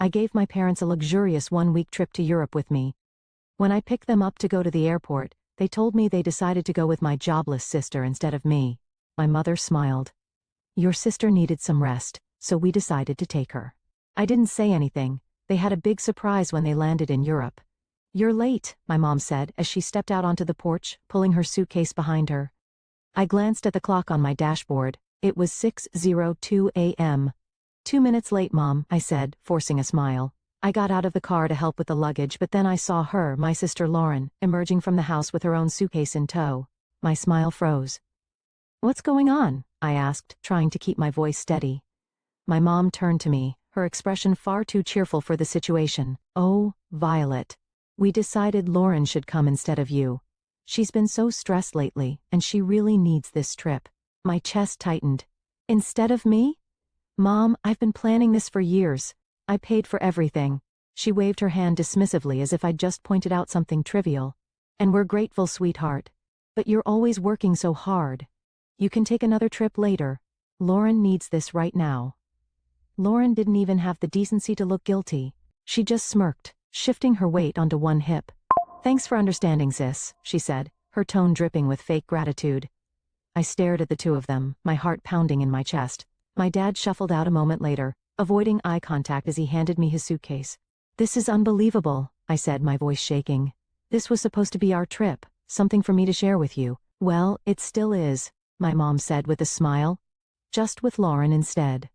I gave my parents a luxurious one-week trip to Europe with me. When I picked them up to go to the airport, they told me they decided to go with my jobless sister instead of me. My mother smiled. Your sister needed some rest, so we decided to take her. I didn't say anything. They had a big surprise when they landed in Europe. You're late, my mom said as she stepped out onto the porch, pulling her suitcase behind her. I glanced at the clock on my dashboard. It was 6:02 a.m. 2 minutes late, Mom, I said, forcing a smile. I got out of the car to help with the luggage, but then I saw her, my sister Lauren, emerging from the house with her own suitcase in tow. My smile froze. What's going on? I asked, trying to keep my voice steady. My mom turned to me, her expression far too cheerful for the situation. Oh, Violet. We decided Lauren should come instead of you. She's been so stressed lately, and she really needs this trip. My chest tightened. Instead of me? Mom, I've been planning this for years. I paid for everything. She waved her hand dismissively as if I'd just pointed out something trivial. And we're grateful, sweetheart. But you're always working so hard. You can take another trip later. Lauren needs this right now. Lauren didn't even have the decency to look guilty. She just smirked, shifting her weight onto one hip. Thanks for understanding, sis, she said, her tone dripping with fake gratitude. I stared at the two of them, my heart pounding in my chest. My dad shuffled out a moment later, avoiding eye contact as he handed me his suitcase. This is unbelievable, I said, my voice shaking. This was supposed to be our trip, something for me to share with you. Well, it still is, my mom said with a smile. Just with Lauren instead.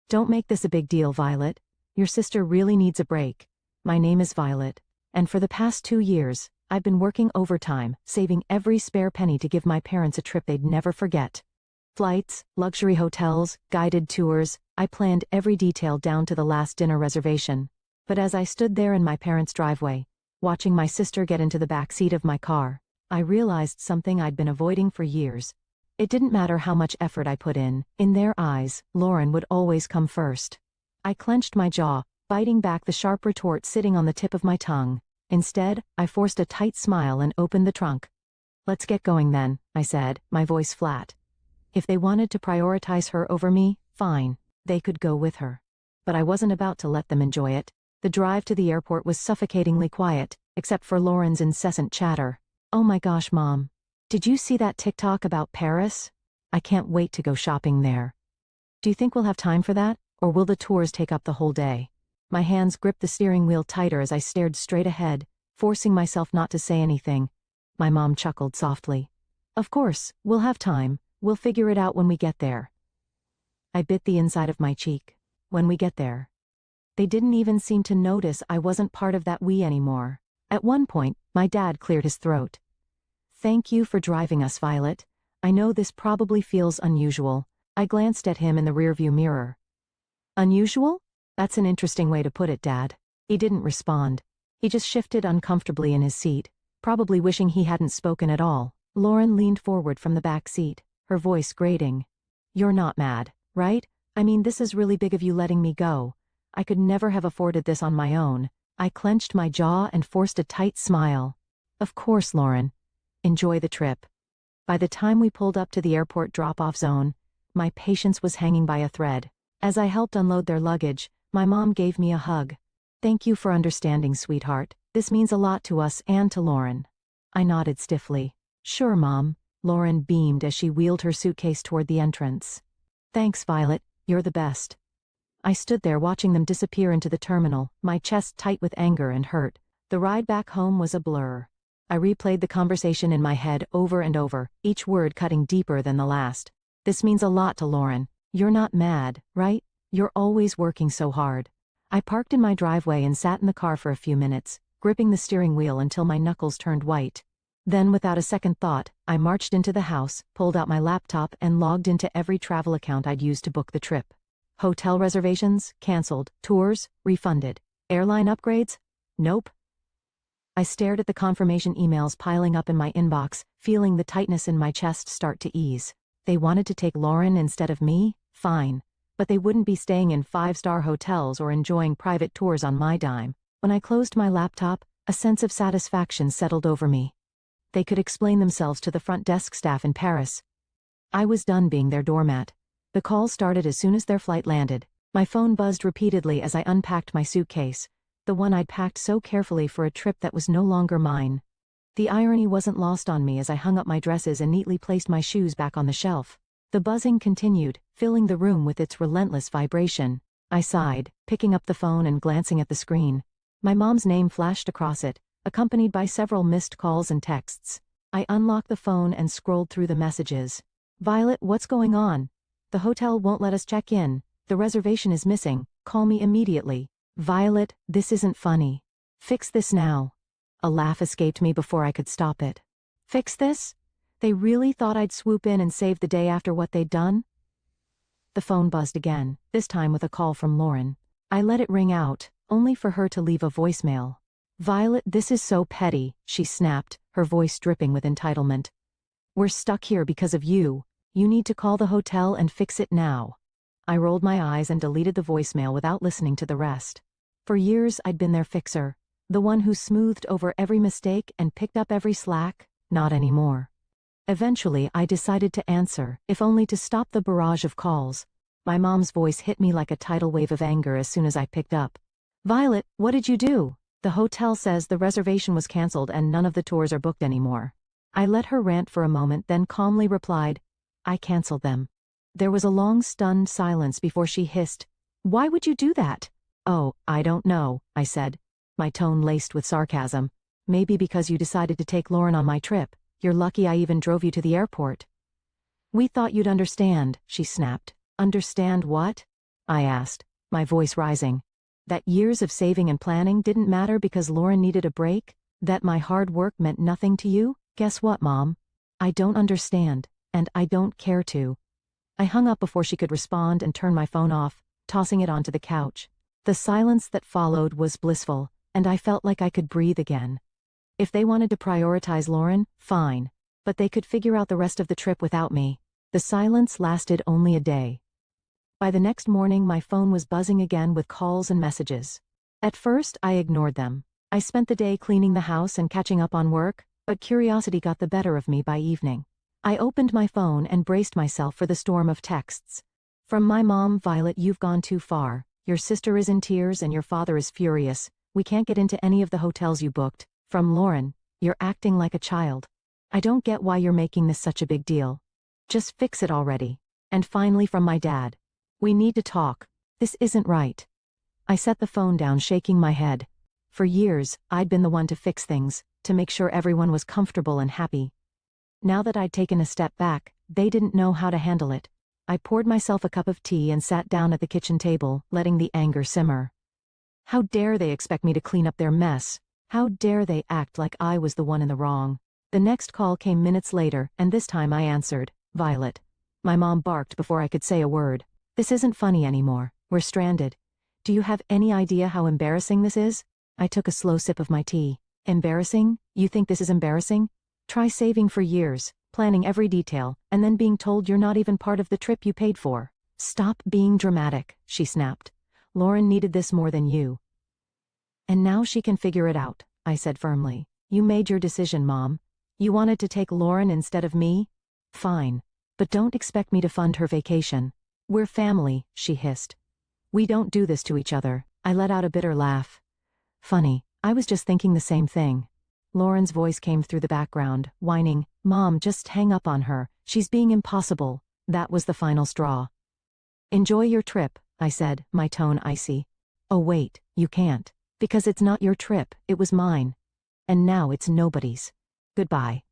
Don't make this a big deal, Violet. Your sister really needs a break. My name is Violet, and for the past 2 years, I've been working overtime, saving every spare penny to give my parents a trip they'd never forget. Flights, luxury hotels, guided tours, I planned every detail down to the last dinner reservation. But as I stood there in my parents' driveway, watching my sister get into the back seat of my car, I realized something I'd been avoiding for years. It didn't matter how much effort I put in their eyes, Lauren would always come first. I clenched my jaw, biting back the sharp retort sitting on the tip of my tongue. Instead, I forced a tight smile and opened the trunk. Let's get going then, I said, my voice flat. If they wanted to prioritize her over me, fine, they could go with her. But I wasn't about to let them enjoy it. The drive to the airport was suffocatingly quiet, except for Lauren's incessant chatter. Oh my gosh, Mom. Did you see that TikTok about Paris? I can't wait to go shopping there. Do you think we'll have time for that, or will the tours take up the whole day? My hands gripped the steering wheel tighter as I stared straight ahead, forcing myself not to say anything. My mom chuckled softly. Of course, we'll have time. We'll figure it out when we get there. I bit the inside of my cheek. When we get there. They didn't even seem to notice I wasn't part of that we anymore. At one point, my dad cleared his throat. Thank you for driving us, Violet. I know this probably feels unusual. I glanced at him in the rearview mirror. Unusual? That's an interesting way to put it, Dad. He didn't respond. He just shifted uncomfortably in his seat, probably wishing he hadn't spoken at all. Lauren leaned forward from the back seat, her voice grating. You're not mad, right? I mean, this is really big of you letting me go. I could never have afforded this on my own. I clenched my jaw and forced a tight smile. Of course, Lauren. Enjoy the trip. By the time we pulled up to the airport drop-off zone, my patience was hanging by a thread. As I helped unload their luggage, my mom gave me a hug. Thank you for understanding, sweetheart. This means a lot to us and to Lauren. I nodded stiffly. Sure, Mom. Lauren beamed as she wheeled her suitcase toward the entrance. Thanks, Violet. You're the best. I stood there watching them disappear into the terminal, my chest tight with anger and hurt. The ride back home was a blur. I replayed the conversation in my head over and over, each word cutting deeper than the last. This means a lot to Lauren. You're not mad, right? You're always working so hard. I parked in my driveway and sat in the car for a few minutes, gripping the steering wheel until my knuckles turned white. Then, without a second thought, I marched into the house, pulled out my laptop and logged into every travel account I'd used to book the trip. Hotel reservations, canceled. Tours, refunded. Airline upgrades? Nope. I stared at the confirmation emails piling up in my inbox, feeling the tightness in my chest start to ease. They wanted to take Lauren instead of me? Fine. But they wouldn't be staying in 5-star hotels or enjoying private tours on my dime. When I closed my laptop, a sense of satisfaction settled over me. They could explain themselves to the front desk staff in Paris. I was done being their doormat. The call started as soon as their flight landed. My phone buzzed repeatedly as I unpacked my suitcase, the one I'd packed so carefully for a trip that was no longer mine. The irony wasn't lost on me as I hung up my dresses and neatly placed my shoes back on the shelf. The buzzing continued, filling the room with its relentless vibration. I sighed, picking up the phone and glancing at the screen. My mom's name flashed across it, accompanied by several missed calls and texts. I unlocked the phone and scrolled through the messages. "Violet, what's going on? The hotel won't let us check in. The reservation is missing. Call me immediately." "Violet, this isn't funny. Fix this now." A laugh escaped me before I could stop it. "Fix this? They really thought I'd swoop in and save the day after what they'd done?" The phone buzzed again, this time with a call from Lauren. I let it ring out, only for her to leave a voicemail. "Violet, this is so petty," she snapped, her voice dripping with entitlement. "We're stuck here because of you. You need to call the hotel and fix it now." I rolled my eyes and deleted the voicemail without listening to the rest. For years I'd been their fixer, the one who smoothed over every mistake and picked up every slack. Not anymore. Eventually I decided to answer, if only to stop the barrage of calls. My mom's voice hit me like a tidal wave of anger as soon as I picked up. "Violet, what did you do? The hotel says the reservation was canceled and none of the tours are booked anymore." I let her rant for a moment, then calmly replied, "I canceled them." There was a long stunned silence before she hissed, "Why would you do that?" "Oh, I don't know," I said, my tone laced with sarcasm. "Maybe because you decided to take Lauren on my trip. You're lucky I even drove you to the airport." "We thought you'd understand," she snapped. "Understand what?" I asked, my voice rising. "That years of saving and planning didn't matter because Lauren needed a break? That my hard work meant nothing to you? Guess what, Mom? I don't understand, and I don't care to." I hung up before she could respond and turned my phone off, tossing it onto the couch. The silence that followed was blissful, and I felt like I could breathe again. If they wanted to prioritize Lauren, fine, but they could figure out the rest of the trip without me. The silence lasted only a day. By the next morning my phone was buzzing again with calls and messages. At first I ignored them. I spent the day cleaning the house and catching up on work, but curiosity got the better of me by evening. I opened my phone and braced myself for the storm of texts. From my mom, "Violet, you've gone too far. Your sister is in tears and your father is furious. We can't get into any of the hotels you booked." From Lauren, "You're acting like a child. I don't get why you're making this such a big deal. Just fix it already." And finally from my dad, "We need to talk. This isn't right." I set the phone down, shaking my head. For years, I'd been the one to fix things, to make sure everyone was comfortable and happy. Now that I'd taken a step back, they didn't know how to handle it. I poured myself a cup of tea and sat down at the kitchen table, letting the anger simmer. How dare they expect me to clean up their mess? How dare they act like I was the one in the wrong? The next call came minutes later, and this time I answered, "Violet." My mom barked before I could say a word. "This isn't funny anymore. We're stranded. Do you have any idea how embarrassing this is?" I took a slow sip of my tea. "Embarrassing? You think this is embarrassing? Try saving for years, planning every detail, and then being told you're not even part of the trip you paid for." "Stop being dramatic," she snapped. "Lauren needed this more than you. And now she can figure it out," I said firmly. "You made your decision, Mom. You wanted to take Lauren instead of me? Fine. But don't expect me to fund her vacation. We're family," she hissed. "We don't do this to each other." I let out a bitter laugh. "Funny, I was just thinking the same thing." Lauren's voice came through the background, whining, "Mom, just hang up on her. She's being impossible." That was the final straw. "Enjoy your trip," I said, my tone icy. "Oh wait, you can't. Because it's not your trip, it was mine. And now it's nobody's. Goodbye."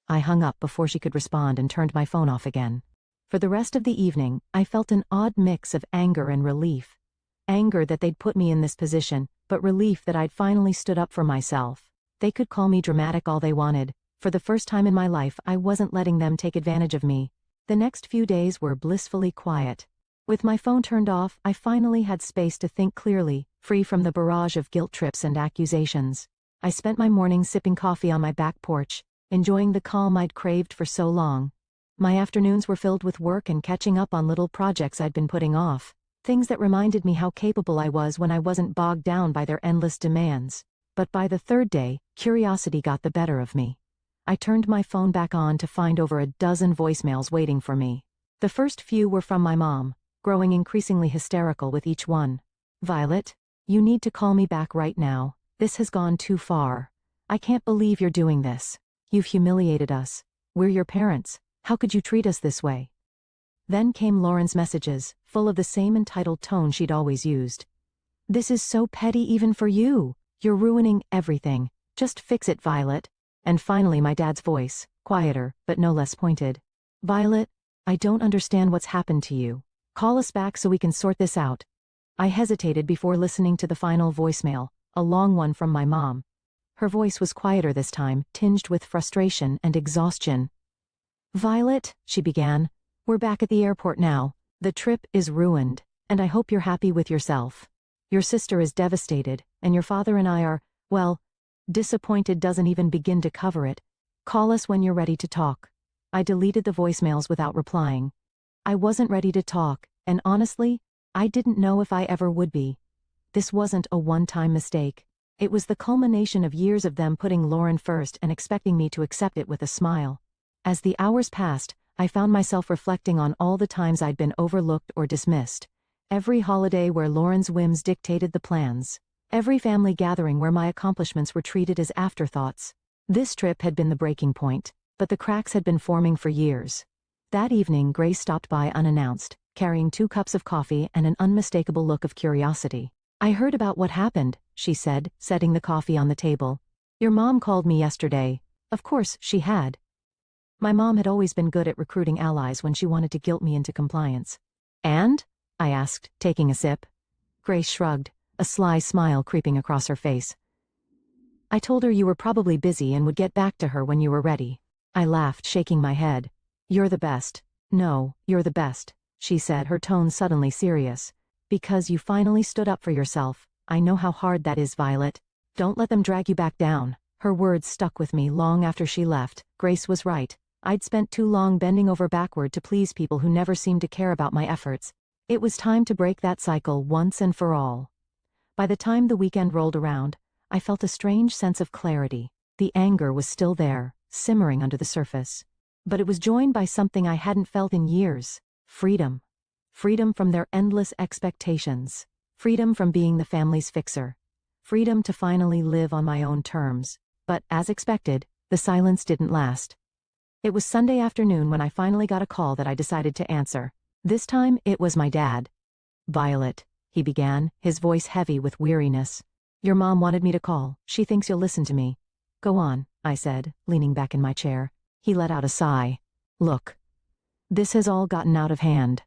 I hung up before she could respond and turned my phone off again. For the rest of the evening, I felt an odd mix of anger and relief. Anger that they'd put me in this position, but relief that I'd finally stood up for myself. They could call me dramatic all they wanted. For the first time in my life, I wasn't letting them take advantage of me. The next few days were blissfully quiet. With my phone turned off, I finally had space to think clearly, free from the barrage of guilt trips and accusations. I spent my mornings sipping coffee on my back porch, enjoying the calm I'd craved for so long. My afternoons were filled with work and catching up on little projects I'd been putting off, things that reminded me how capable I was when I wasn't bogged down by their endless demands. But by the third day, curiosity got the better of me. I turned my phone back on to find over a dozen voicemails waiting for me. The first few were from my mom. growing increasingly hysterical with each one. Violet, you need to call me back right now. This has gone too far. I can't believe you're doing this. You've humiliated us. We're your parents. How could you treat us this way? Then came Lauren's messages, full of the same entitled tone she'd always used. This is so petty even for you. You're ruining everything. Just fix it, Violet. And finally my dad's voice, quieter, but no less pointed. Violet, I don't understand what's happened to you. Call us back so we can sort this out. I hesitated before listening to the final voicemail, a long one from my mom. Her voice was quieter this time, tinged with frustration and exhaustion. Violet, she began, we're back at the airport now. The trip is ruined, and I hope you're happy with yourself. Your sister is devastated, and your father and I are, well, disappointed doesn't even begin to cover it. Call us when you're ready to talk. I deleted the voicemails without replying. I wasn't ready to talk, and honestly, I didn't know if I ever would be. This wasn't a one-time mistake. It was the culmination of years of them putting Lauren first and expecting me to accept it with a smile. As the hours passed, I found myself reflecting on all the times I'd been overlooked or dismissed. Every holiday where Lauren's whims dictated the plans. Every family gathering where my accomplishments were treated as afterthoughts. This trip had been the breaking point, but the cracks had been forming for years. That evening, Grace stopped by unannounced, carrying 2 cups of coffee and an unmistakable look of curiosity. I heard about what happened, she said, setting the coffee on the table. Your mom called me yesterday. Of course, she had. My mom had always been good at recruiting allies when she wanted to guilt me into compliance. And? I asked, taking a sip. Grace shrugged, a sly smile creeping across her face. I told her you were probably busy and would get back to her when you were ready. I laughed, shaking my head. You're the best. No, you're the best, she said, her tone suddenly serious. Because you finally stood up for yourself. I know how hard that is, Violet. Don't let them drag you back down. Her words stuck with me long after she left. Grace was right. I'd spent too long bending over backward to please people who never seemed to care about my efforts. It was time to break that cycle once and for all. By the time the weekend rolled around, I felt a strange sense of clarity. The anger was still there, simmering under the surface. But it was joined by something I hadn't felt in years. Freedom. Freedom from their endless expectations. Freedom from being the family's fixer. Freedom to finally live on my own terms. But, as expected, the silence didn't last. It was Sunday afternoon when I finally got a call that I decided to answer. This time, it was my dad. Violet, he began, his voice heavy with weariness. Your mom wanted me to call. She thinks you'll listen to me. Go on, I said, leaning back in my chair. He let out a sigh. Look. This has all gotten out of hand.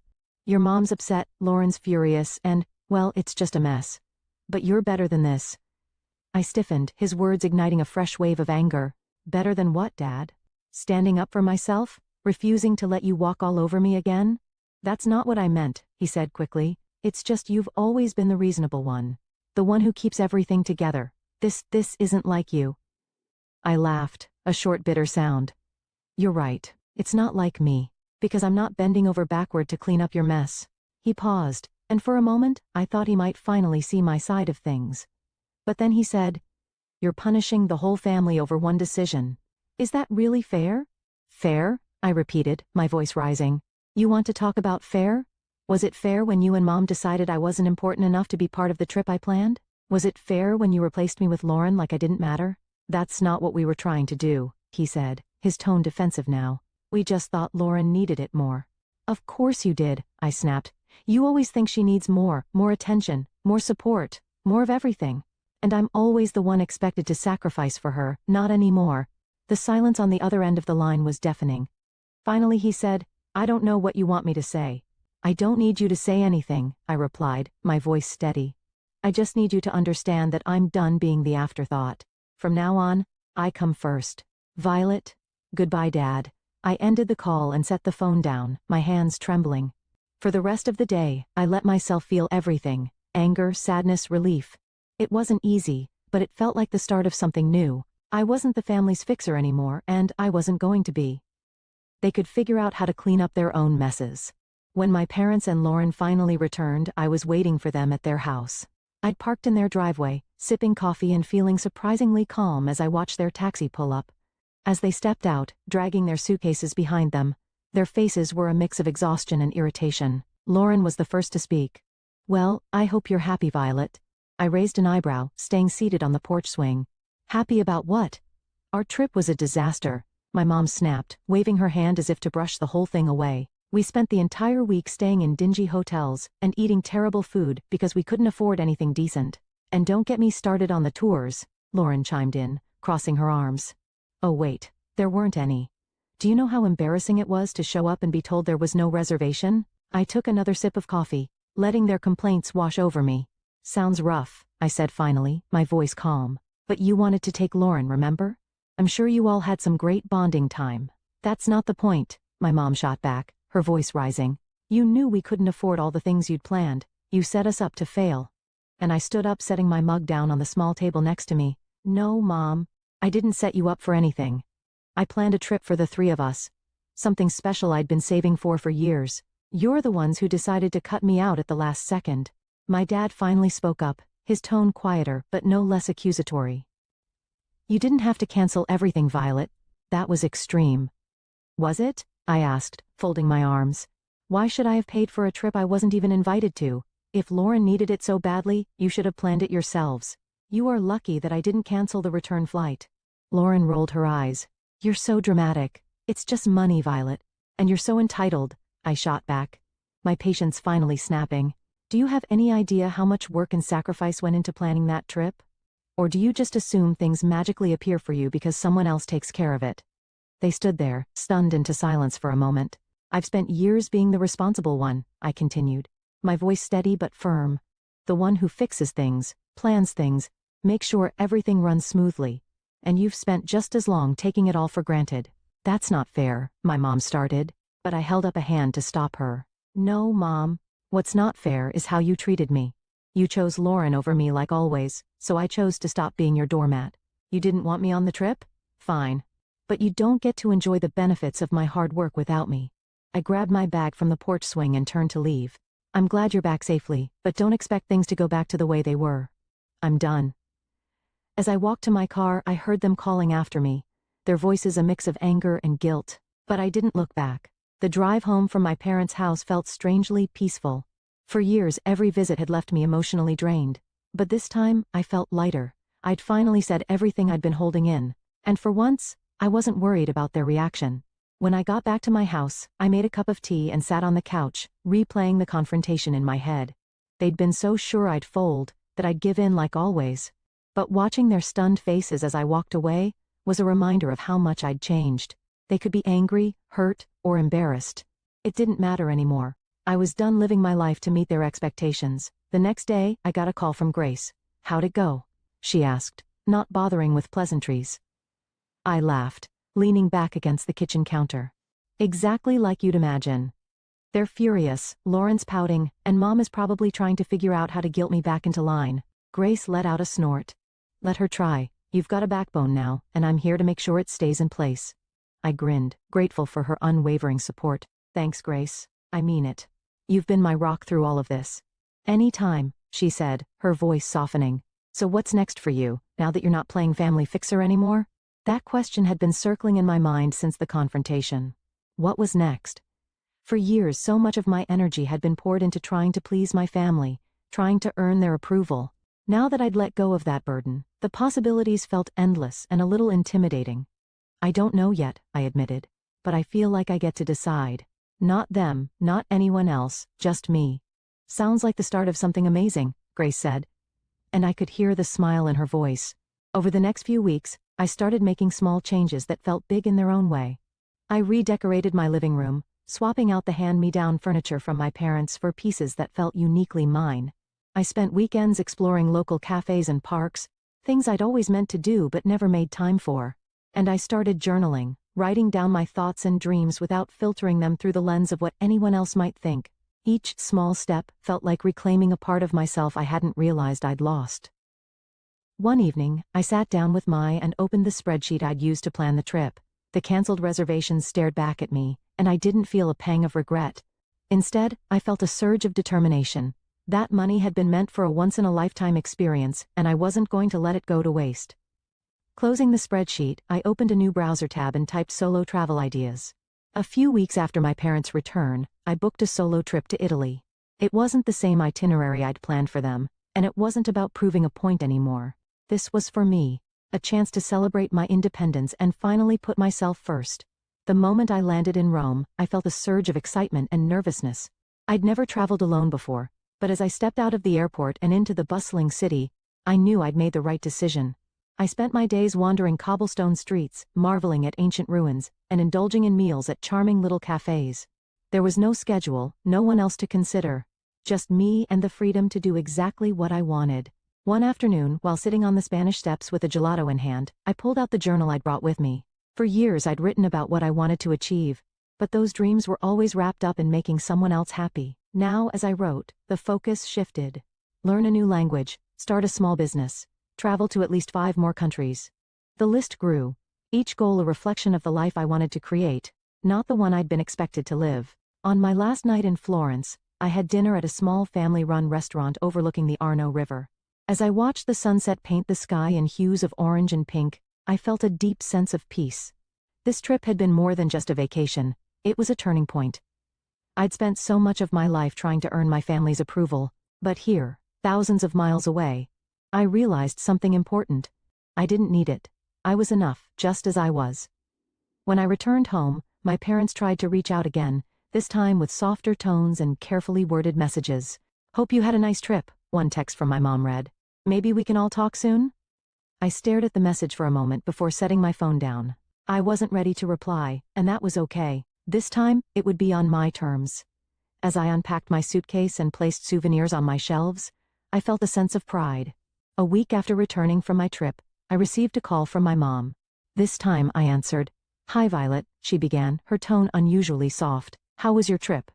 Your mom's upset, Lauren's furious, and, well, it's just a mess. But you're better than this. I stiffened, his words igniting a fresh wave of anger. Better than what, Dad? Standing up for myself? Refusing to let you walk all over me again? That's not what I meant, he said quickly. It's just you've always been the reasonable one. The one who keeps everything together. This isn't like you. I laughed, a short bitter sound. You're right. It's not like me. Because I'm not bending over backward to clean up your mess. He paused, and for a moment, I thought he might finally see my side of things. But then he said, You're punishing the whole family over one decision. Is that really fair? Fair? I repeated, my voice rising. You want to talk about fair? Was it fair when you and Mom decided I wasn't important enough to be part of the trip I planned? Was it fair when you replaced me with Lauren like I didn't matter? That's not what we were trying to do, he said, his tone defensive now. We just thought Lauren needed it more. Of course you did, I snapped. You always think she needs more attention, more support, more of everything. And I'm always the one expected to sacrifice for her, not anymore. The silence on the other end of the line was deafening. Finally he said, I don't know what you want me to say. I don't need you to say anything, I replied, my voice steady. I just need you to understand that I'm done being the afterthought. From now on, I come first. Violet, goodbye, Dad. I ended the call and set the phone down, my hands trembling. For the rest of the day, I let myself feel everything, anger, sadness, relief. It wasn't easy, but it felt like the start of something new. I wasn't the family's fixer anymore, and I wasn't going to be. They could figure out how to clean up their own messes. When my parents and Lauren finally returned, I was waiting for them at their house. I'd parked in their driveway, sipping coffee and feeling surprisingly calm as I watched their taxi pull up. As they stepped out, dragging their suitcases behind them, their faces were a mix of exhaustion and irritation. Lauren was the first to speak. Well, I hope you're happy, Violet. I raised an eyebrow, staying seated on the porch swing. Happy about what? Our trip was a disaster, my mom snapped, waving her hand as if to brush the whole thing away. We spent the entire week staying in dingy hotels and eating terrible food because we couldn't afford anything decent. And don't get me started on the tours, Lauren chimed in, crossing her arms. Oh wait, there weren't any. Do you know how embarrassing it was to show up and be told there was no reservation? I took another sip of coffee, letting their complaints wash over me. Sounds rough, I said finally, my voice calm. But you wanted to take Lauren, remember? I'm sure you all had some great bonding time. That's not the point, my mom shot back, her voice rising. You knew we couldn't afford all the things you'd planned. You set us up to fail. And I stood up, setting my mug down on the small table next to me. No, Mom. I didn't set you up for anything. I planned a trip for the three of us. Something special I'd been saving for years. You're the ones who decided to cut me out at the last second. My dad finally spoke up, his tone quieter but no less accusatory. You didn't have to cancel everything, Violet. That was extreme. Was it? I asked, folding my arms. Why should I have paid for a trip I wasn't even invited to? If Lauren needed it so badly, you should have planned it yourselves. You are lucky that I didn't cancel the return flight. Lauren rolled her eyes. You're so dramatic. It's just money, Violet. And you're so entitled, I shot back, my patience finally snapping. Do you have any idea how much work and sacrifice went into planning that trip? Or do you just assume things magically appear for you because someone else takes care of it? They stood there, stunned into silence for a moment. I've spent years being the responsible one, I continued, my voice steady but firm. The one who fixes things, plans things, makes sure everything runs smoothly. And you've spent just as long taking it all for granted. That's not fair, my mom started, but I held up a hand to stop her. No, Mom. What's not fair is how you treated me. You chose Lauren over me like always, so I chose to stop being your doormat. You didn't want me on the trip? Fine. But you don't get to enjoy the benefits of my hard work without me. I grabbed my bag from the porch swing and turned to leave. I'm glad you're back safely, but don't expect things to go back to the way they were. I'm done. As I walked to my car, I heard them calling after me, their voices a mix of anger and guilt, but I didn't look back. The drive home from my parents' house felt strangely peaceful. For years, every visit had left me emotionally drained. But this time, I felt lighter. I'd finally said everything I'd been holding in. And for once, I wasn't worried about their reaction. When I got back to my house, I made a cup of tea and sat on the couch, replaying the confrontation in my head. They'd been so sure I'd fold, that I'd give in like always. But watching their stunned faces as I walked away was a reminder of how much I'd changed. They could be angry, hurt, or embarrassed. It didn't matter anymore. I was done living my life to meet their expectations. The next day, I got a call from Grace. How'd it go? She asked, not bothering with pleasantries. I laughed, leaning back against the kitchen counter. Exactly like you'd imagine. They're furious, Lauren's pouting, and Mom is probably trying to figure out how to guilt me back into line. Grace let out a snort. Let her try. You've got a backbone now, and I'm here to make sure it stays in place. I grinned, grateful for her unwavering support. Thanks, Grace. I mean it. You've been my rock through all of this. Any time, she said, her voice softening. So what's next for you, now that you're not playing family fixer anymore? That question had been circling in my mind since the confrontation. What was next? For years, so much of my energy had been poured into trying to please my family, trying to earn their approval. Now that I'd let go of that burden, the possibilities felt endless and a little intimidating. I don't know yet, I admitted, but I feel like I get to decide. Not them, not anyone else, just me. Sounds like the start of something amazing, Grace said. And I could hear the smile in her voice. Over the next few weeks, I started making small changes that felt big in their own way. I redecorated my living room, swapping out the hand-me-down furniture from my parents for pieces that felt uniquely mine. I spent weekends exploring local cafes and parks, things I'd always meant to do but never made time for. And I started journaling, writing down my thoughts and dreams without filtering them through the lens of what anyone else might think. Each small step felt like reclaiming a part of myself I hadn't realized I'd lost. One evening, I sat down with Mai and opened the spreadsheet I'd used to plan the trip. The canceled reservations stared back at me, and I didn't feel a pang of regret. Instead, I felt a surge of determination. That money had been meant for a once-in-a-lifetime experience, and I wasn't going to let it go to waste. Closing the spreadsheet, I opened a new browser tab and typed solo travel ideas. A few weeks after my parents' return, I booked a solo trip to Italy. It wasn't the same itinerary I'd planned for them, and it wasn't about proving a point anymore. This was for me, a chance to celebrate my independence and finally put myself first. The moment I landed in Rome, I felt a surge of excitement and nervousness. I'd never traveled alone before, but as I stepped out of the airport and into the bustling city, I knew I'd made the right decision. I spent my days wandering cobblestone streets, marveling at ancient ruins, and indulging in meals at charming little cafes. There was no schedule, no one else to consider. Just me and the freedom to do exactly what I wanted. One afternoon, while sitting on the Spanish steps with a gelato in hand, I pulled out the journal I'd brought with me. For years I'd written about what I wanted to achieve, but those dreams were always wrapped up in making someone else happy. Now, as I wrote, the focus shifted. Learn a new language, start a small business, travel to at least 5 more countries. The list grew, each goal a reflection of the life I wanted to create, not the one I'd been expected to live. On my last night in Florence, I had dinner at a small family-run restaurant overlooking the Arno River. As I watched the sunset paint the sky in hues of orange and pink, I felt a deep sense of peace. This trip had been more than just a vacation, it was a turning point. I'd spent so much of my life trying to earn my family's approval, but here, thousands of miles away, I realized something important. I didn't need it. I was enough, just as I was. When I returned home, my parents tried to reach out again, this time with softer tones and carefully worded messages. "Hope you had a nice trip," one text from my mom read. "Maybe we can all talk soon?" I stared at the message for a moment before setting my phone down. I wasn't ready to reply, and that was okay. This time, it would be on my terms. As I unpacked my suitcase and placed souvenirs on my shelves, I felt a sense of pride. A week after returning from my trip, I received a call from my mom. This time I answered. "Hi Violet," she began, her tone unusually soft. "How was your trip?"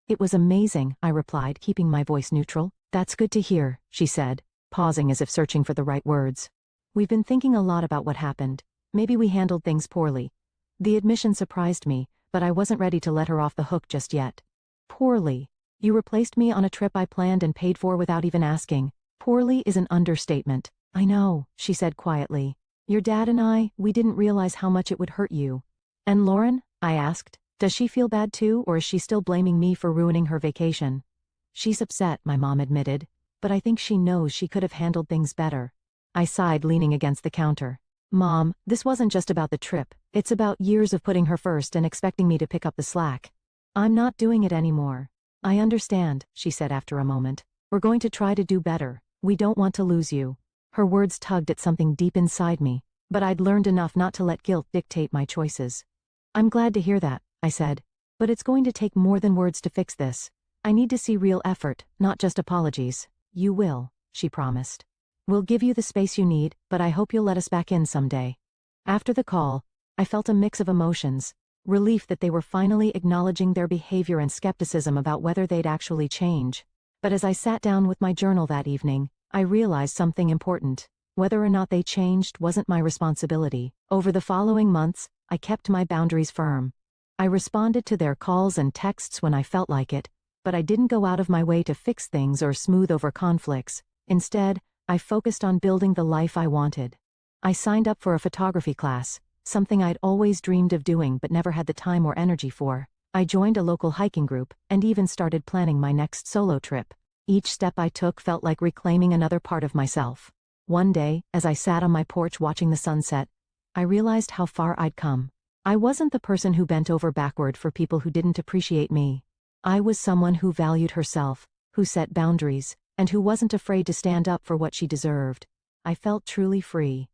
"It was amazing," I replied, keeping my voice neutral. "That's good to hear," she said, pausing as if searching for the right words. "We've been thinking a lot about what happened. Maybe we handled things poorly." The admission surprised me, but I wasn't ready to let her off the hook just yet. "Poorly? You replaced me on a trip I planned and paid for without even asking. Poorly is an understatement." "I know," she said quietly. "Your dad and we didn't realize how much it would hurt you." "And Lauren?" I asked. "Does she feel bad too, or is she still blaming me for ruining her vacation?" "She's upset," my mom admitted, "but I think she knows she could have handled things better." I sighed, leaning against the counter. "Mom, this wasn't just about the trip, it's about years of putting her first and expecting me to pick up the slack. I'm not doing it anymore." "I understand," she said after a moment. "We're going to try to do better. We don't want to lose you." Her words tugged at something deep inside me, but I'd learned enough not to let guilt dictate my choices. "I'm glad to hear that," I said. "But it's going to take more than words to fix this. I need to see real effort, not just apologies." "You will," she promised. "We'll give you the space you need, but I hope you'll let us back in someday." After the call, I felt a mix of emotions. Relief that they were finally acknowledging their behavior and skepticism about whether they'd actually change. But as I sat down with my journal that evening, I realized something important. Whether or not they changed wasn't my responsibility. Over the following months, I kept my boundaries firm. I responded to their calls and texts when I felt like it, but I didn't go out of my way to fix things or smooth over conflicts. Instead, I focused on building the life I wanted. I signed up for a photography class, something I'd always dreamed of doing but never had the time or energy for. I joined a local hiking group, and even started planning my next solo trip. Each step I took felt like reclaiming another part of myself. One day, as I sat on my porch watching the sunset, I realized how far I'd come. I wasn't the person who bent over backward for people who didn't appreciate me. I was someone who valued herself, who set boundaries, and who wasn't afraid to stand up for what she deserved. I felt truly free.